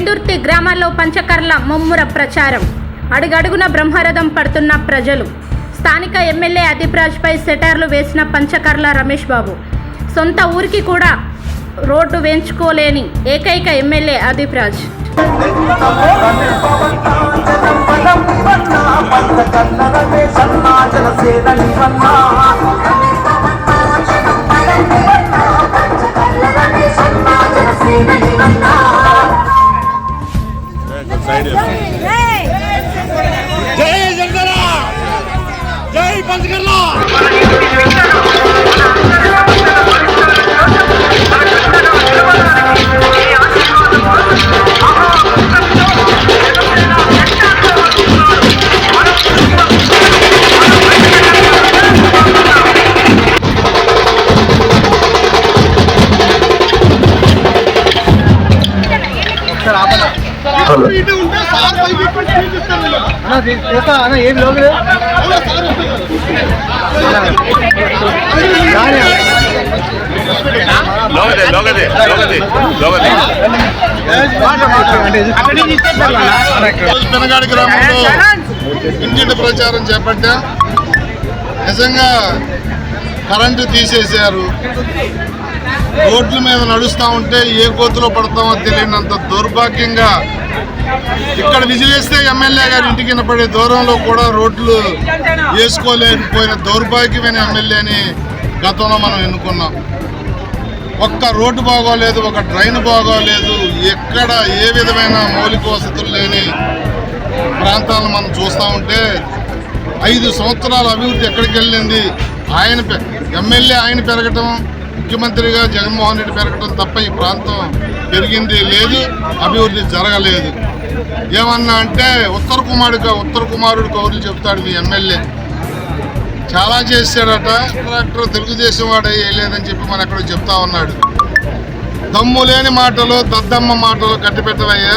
పెందుర్తి గ్రామాల్లో పంచకర్ల ముమ్ముర ప్రచారం. అడుగడుగున బ్రహ్మరథం పడుతున్న ప్రజలు. స్థానిక ఎమ్మెల్యే అదీప్ రాజ్పై సెటార్లు వేసిన పంచకర్ల రమేష్ బాబు. సొంత ఊరికి కూడా రోడ్డు వేయించుకోలేని ఏకైక ఎమ్మెల్యే అదీప్ రాజ్. జై జగదరా, జై పంచకర్ల. ఏం లోగు పెనగాడి గ్రామంలో ఇంటింటి ప్రచారం చేపట్టా. నిజంగా కరెంటు తీసేశారు. రోడ్ల మీద నడుస్తూ ఉంటే ఏ గోతులో పడతామో తెలియనంత దౌర్భాగ్యంగా ఇక్కడ విజిలేస్తే ఎమ్మెల్యే గారి ఇంటికి పడే దూరంలో కూడా రోడ్లు వేసుకోలేకపోయిన దౌర్భాగ్యమైన ఎమ్మెల్యేని గతంలో మనం ఎన్నుకున్నాం. ఒక్క రోడ్డు బాగోలేదు, ఒక డ్రైన్ బాగోలేదు, ఎక్కడ ఏ విధమైన మౌలిక వసతులు లేని ప్రాంతాలను మనం చూస్తూ ఉంటే 5 సంవత్సరాల అభివృద్ధి ఎక్కడికి వెళ్ళింది? ఎమ్మెల్యే ఆయన పెరగటం, ముఖ్యమంత్రిగా జగన్మోహన్ రెడ్డి పెరగటం తప్ప ఈ ప్రాంతం పెరిగింది లేదు, అభివృద్ధి జరగలేదు. ఏమన్నా అంటే ఉత్తర కుమారుడు కౌరులు చెప్తాడు మీ ఎమ్మెల్యే. చాలా చేశాడట. కాంట్రాక్టర్ తెలుగుదేశం వాడు వేయలేదని చెప్పి మన ఎక్కడో చెప్తా ఉన్నాడు. దమ్ము లేని మాటలు, దద్దమ్మ మాటలు కట్టిపెట్టవయ్యా.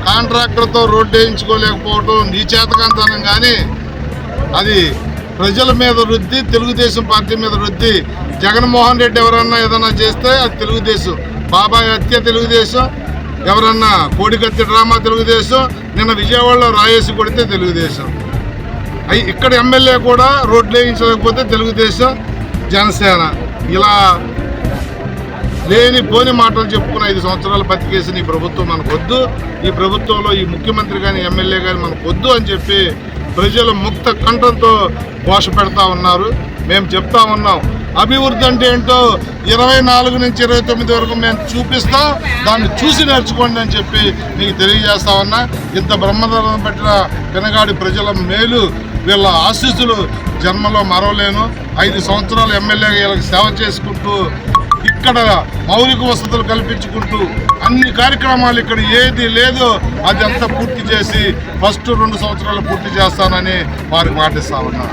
కాంట్రాక్టర్తో రోడ్డు వేయించుకోలేకపోవటం నీ చేతకంతనం, కానీ అది ప్రజల మీద రుద్ది, తెలుగుదేశం పార్టీ మీద రుద్ది. జగన్మోహన్ రెడ్డి ఎవరన్నా ఏదన్నా చేస్తే అది తెలుగుదేశం. బాబాయ్ హత్య తెలుగుదేశం, ఎవరన్నా కోడికత్తి డ్రామా తెలుగుదేశం, నిన్న విజయవాడలో రాయేసి కొడితే తెలుగుదేశం. ఇక్కడ ఎమ్మెల్యే కూడా రోడ్లు వేయించలేకపోతే తెలుగుదేశం, జనసేన. ఇలా లేని పోని మాటలు చెప్పుకున్న 5 సంవత్సరాలు బతికేసిన ఈ ప్రభుత్వం మనకొద్దు. ఈ ప్రభుత్వంలో ఈ ముఖ్యమంత్రి కానీ ఎమ్మెల్యే కానీ మనకొద్దు అని చెప్పి ప్రజలు ముక్త కంఠంతో ఘోష పెడతా ఉన్నారు. మేము చెప్తా ఉన్నాం, అభివృద్ధి అంటే ఏంటో 24 నుంచి 29 వరకు మేము చూపిస్తాం, దాన్ని చూసి నేర్చుకోండి అని చెప్పి మీకు తెలియజేస్తా ఉన్నా. ఇంత బ్రహ్మరథం పట్టిన పెనగాడి ప్రజల మేలు, వీళ్ళ ఆశీస్సులు జన్మలో మరవలేను. 5 సంవత్సరాలు ఎమ్మెల్యేగా వీళ్ళకి సేవ చేసుకుంటూ, ఇక్కడ మౌలిక వసతులు కల్పించుకుంటూ, అన్ని కార్యక్రమాలు ఇక్కడ ఏది లేదో అది అంతా పూర్తి చేసి ఫస్ట్ 2 సంవత్సరాలు పూర్తి చేస్తానని వారికి మాటిస్తా ఉన్నా.